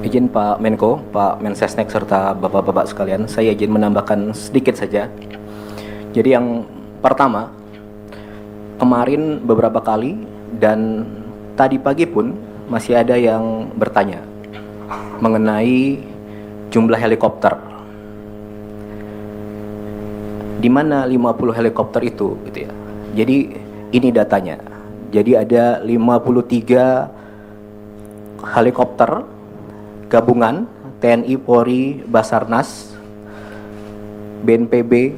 Izin Pak Menko, Pak Mensesnek, serta Bapak-Bapak sekalian, saya izin menambahkan sedikit saja. Jadi yang pertama, kemarin beberapa kali dan tadi pagi pun masih ada yang bertanya mengenai jumlah helikopter. Di mana 50 helikopter itu gitu ya. Jadi ini datanya. Jadi ada 53 helikopter gabungan TNI, Polri, Basarnas, BNPB,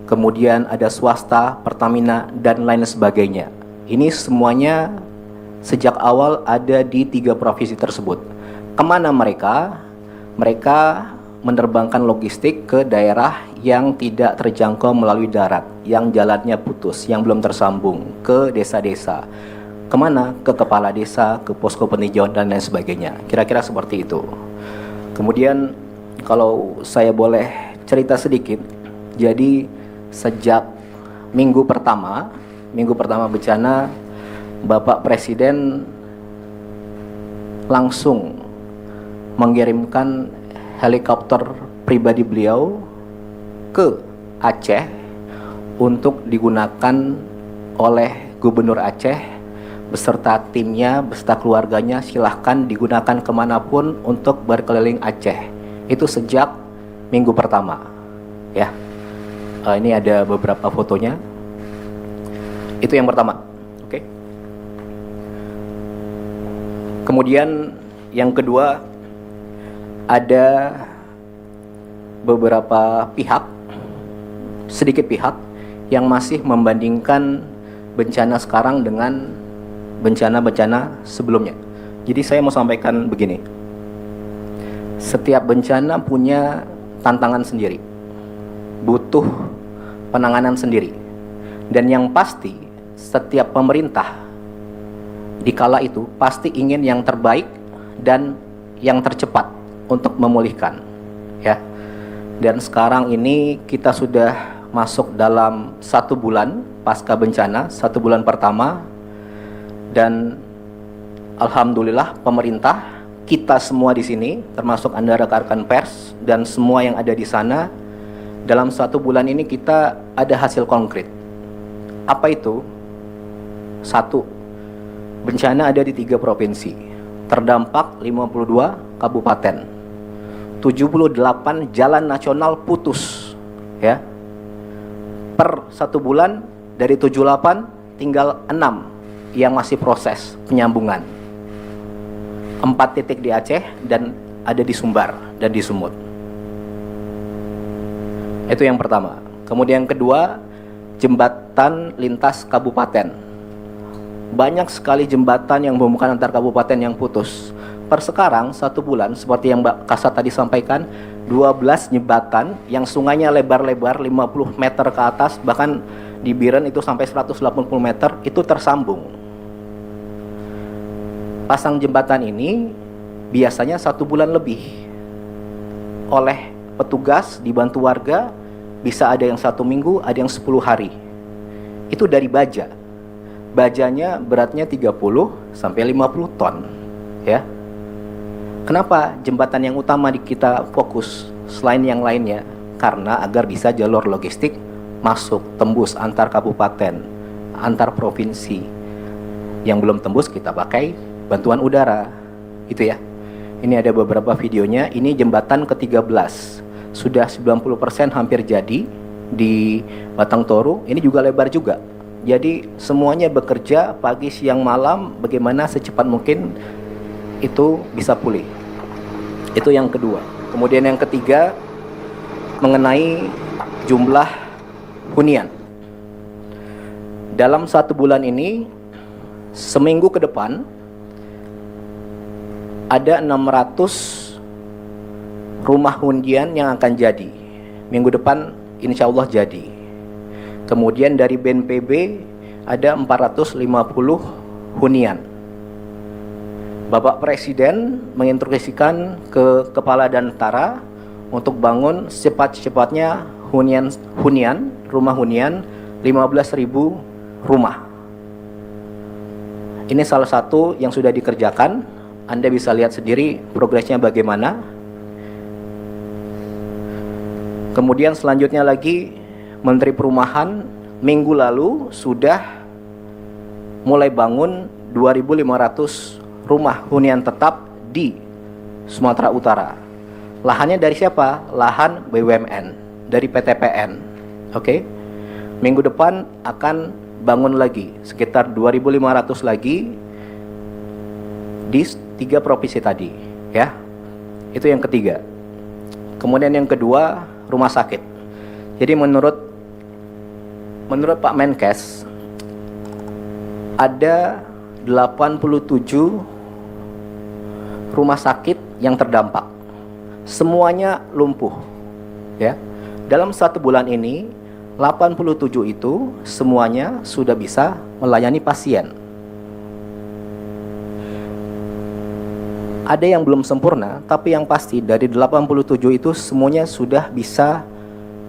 kemudian ada swasta, Pertamina, dan lain sebagainya. Ini semuanya sejak awal ada di 3 provinsi tersebut. Kemana mereka? Mereka menerbangkan logistik ke daerah yang tidak terjangkau melalui darat, yang jalannya putus, yang belum tersambung, ke desa-desa. Kemana? Ke kepala desa, ke posko peninjauan, dan lain sebagainya. Kira-kira seperti itu. Kemudian kalau saya boleh cerita sedikit, jadi sejak minggu pertama bencana, Bapak Presiden langsung mengirimkan helikopter pribadi beliau ke Aceh untuk digunakan oleh Gubernur Aceh beserta timnya, beserta keluarganya. Silahkan digunakan kemanapun untuk berkeliling Aceh. Itu sejak minggu pertama, ya. Ini ada beberapa fotonya. Itu yang pertama, oke. Kemudian yang kedua, ada beberapa pihak, sedikit pihak yang masih membandingkan bencana sekarang dengan bencana-bencana sebelumnya. Jadi saya mau sampaikan begini. Setiap bencana punya tantangan sendiri, butuh penanganan sendiri. Dan yang pasti, setiap pemerintah di kala itu pasti ingin yang terbaik dan yang tercepat untuk memulihkan, ya. Dan sekarang ini kita sudah masuk dalam 1 bulan pasca bencana, 1 bulan pertama. Dan alhamdulillah pemerintah, kita semua di sini, termasuk Anda rekan-rekan pers dan semua yang ada di sana, dalam 1 bulan ini kita ada hasil konkret. Apa itu? 1, bencana ada di 3 provinsi, terdampak 52 kabupaten, 78 jalan nasional putus, ya. Per 1 bulan dari 78 tinggal 6 yang masih proses penyambungan. 4 titik di Aceh dan ada di Sumbar dan di Sumut. Itu yang pertama. Kemudian yang kedua, jembatan lintas kabupaten. Banyak sekali jembatan yang menghubungkan antar kabupaten yang putus. Per sekarang 1 bulan, seperti yang Mbak Kasat tadi sampaikan, 12 jembatan yang sungainya lebar-lebar 50 meter ke atas, bahkan di Biren itu sampai 180 meter, itu tersambung. Pasang jembatan ini biasanya 1 bulan lebih. Oleh petugas dibantu warga, bisa ada yang 1 minggu, ada yang 10 hari. Itu dari baja. Bajanya beratnya 30 sampai 50 ton, ya. Kenapa jembatan yang utama kita fokus selain yang lainnya? Karena agar bisa jalur logistik masuk, tembus antar kabupaten, antar provinsi. Yang belum tembus kita pakai bantuan udara, itu ya. Ini ada beberapa videonya. Ini jembatan ke-13, sudah 90% hampir jadi di Batang Toru. Ini juga lebar juga. Jadi semuanya bekerja pagi, siang, malam, bagaimana secepat mungkin itu bisa pulih. Itu yang kedua. Kemudian yang ketiga, mengenai jumlah hunian. Dalam 1 bulan ini, seminggu ke depan ada 600 rumah hunian yang akan jadi. Minggu depan insya Allah jadi. Kemudian dari BNPB ada 450 hunian. Bapak Presiden menginstruksikan ke Kepala dan Tentara untuk bangun secepat-cepatnya rumah hunian 15.000 rumah. Ini salah satu yang sudah dikerjakan. Anda bisa lihat sendiri progresnya bagaimana. Kemudian selanjutnya lagi, Menteri Perumahan minggu lalu sudah mulai bangun 2.500 rumah hunian tetap di Sumatera Utara. Lahannya dari siapa? Lahan BUMN, dari PTPN. Oke. Minggu depan akan bangun lagi sekitar 2.500 lagi di 3 provinsi tadi, ya. Itu yang ketiga. Kemudian yang kedua, rumah sakit. Jadi menurut Pak Menkes ada 87 rumah sakit yang terdampak. Semuanya lumpuh, ya. Dalam 1 bulan ini 87 itu semuanya sudah bisa melayani pasien. Ada yang belum sempurna, tapi yang pasti dari 87 itu semuanya sudah bisa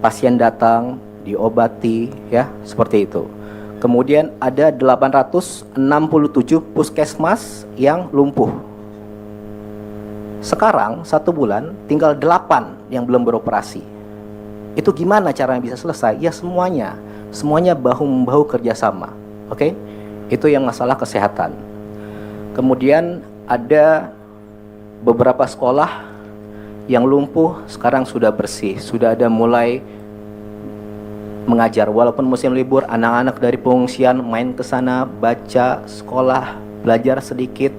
pasien datang, diobati, ya, seperti itu. Kemudian ada 867 puskesmas yang lumpuh. Sekarang 1 bulan tinggal 8 yang belum beroperasi. Itu gimana caranya bisa selesai? Ya semuanya bahu-membahu kerjasama. Oke? Itu yang masalah kesehatan. Kemudian ada beberapa sekolah yang lumpuh sekarang sudah bersih, sudah ada mulai mengajar. Walaupun musim libur, anak-anak dari pengungsian main ke sana, baca, sekolah, belajar sedikit.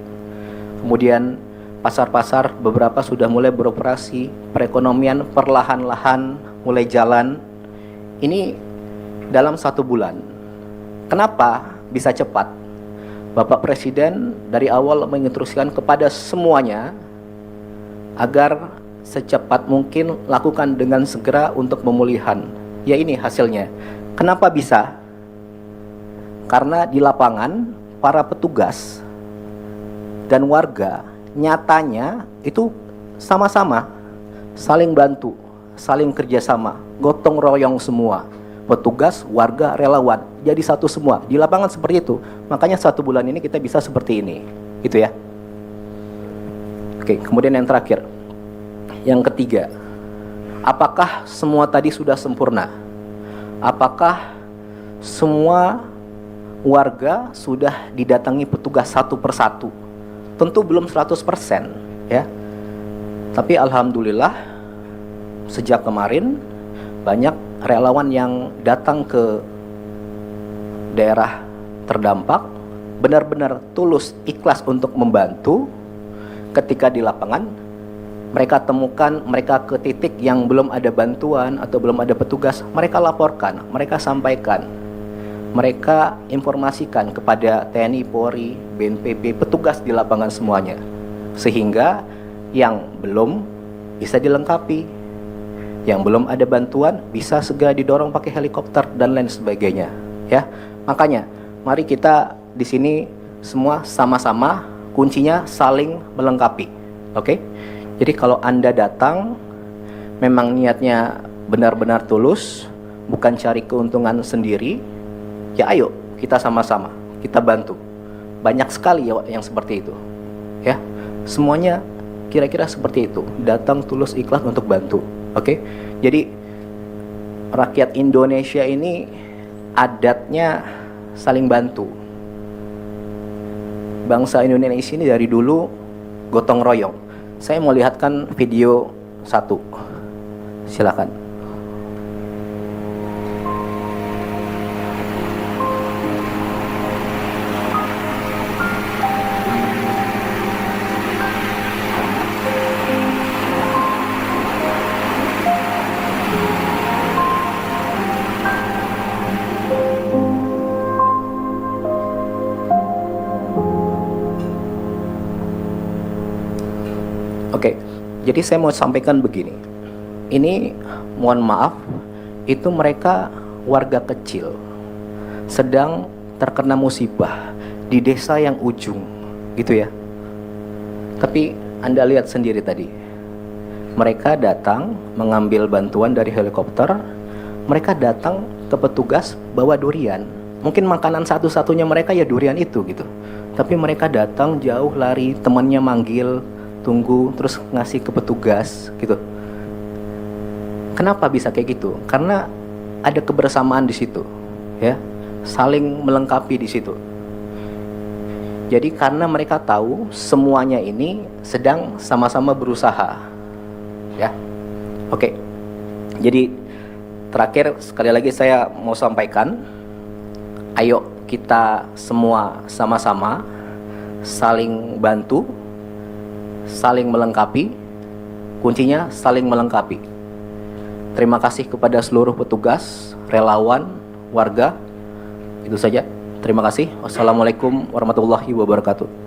Kemudian pasar-pasar beberapa sudah mulai beroperasi, perekonomian perlahan-lahan mulai jalan. Ini dalam 1 bulan. Kenapa bisa cepat? Bapak Presiden dari awal menginstruksikan kepada semuanya agar secepat mungkin lakukan dengan segera untuk pemulihan. Ya ini hasilnya. Kenapa bisa? Karena di lapangan para petugas dan warga nyatanya itu sama-sama saling bantu, saling kerjasama, gotong royong semua. Petugas, warga, relawan, jadi satu semua. Di lapangan seperti itu. Makanya 1 bulan ini kita bisa seperti ini. Gitu ya. Oke, kemudian yang terakhir. Yang ketiga, apakah semua tadi sudah sempurna? Apakah semua warga sudah didatangi petugas satu persatu? Tentu belum 100%, ya. Tapi alhamdulillah sejak kemarin banyak relawan yang datang ke daerah terdampak, benar-benar tulus, ikhlas untuk membantu. Ketika di lapangan mereka temukan, mereka ke titik yang belum ada bantuan atau belum ada petugas, mereka laporkan, mereka sampaikan, mereka informasikan kepada TNI, Polri, BNPB, petugas di lapangan semuanya, sehingga yang belum bisa dilengkapi, yang belum ada bantuan bisa segera didorong pakai helikopter dan lain sebagainya, ya. Makanya mari kita di sini semua sama-sama, kuncinya saling melengkapi. Oke? Jadi kalau Anda datang memang niatnya benar-benar tulus, bukan cari keuntungan sendiri, ya ayo kita sama-sama, kita bantu. Banyak sekali ya yang seperti itu. Ya. Semuanya kira-kira seperti itu, datang tulus ikhlas untuk bantu. Oke? Jadi rakyat Indonesia ini adatnya saling bantu. Bangsa Indonesia ini dari dulu gotong royong. Saya mau lihatkan video 1. Silakan. Oke, jadi saya mau sampaikan begini. Ini mohon maaf, itu mereka warga kecil sedang terkena musibah di desa yang ujung, gitu ya. Tapi Anda lihat sendiri tadi, mereka datang mengambil bantuan dari helikopter, mereka datang ke petugas bawa durian. Mungkin makanan satu-satunya mereka ya durian itu gitu. Tapi mereka datang jauh, lari, temannya manggil, tunggu, terus ngasih ke petugas gitu. Kenapa bisa kayak gitu? Karena ada kebersamaan di situ, ya, saling melengkapi di situ. Jadi karena mereka tahu semuanya ini sedang sama-sama berusaha, ya. Oke. Jadi terakhir sekali lagi saya mau sampaikan, ayo kita semua sama-sama saling bantu, saling melengkapi. Kuncinya saling melengkapi. Terima kasih kepada seluruh petugas, relawan, warga. Itu saja. Terima kasih. Wassalamualaikum warahmatullahi wabarakatuh.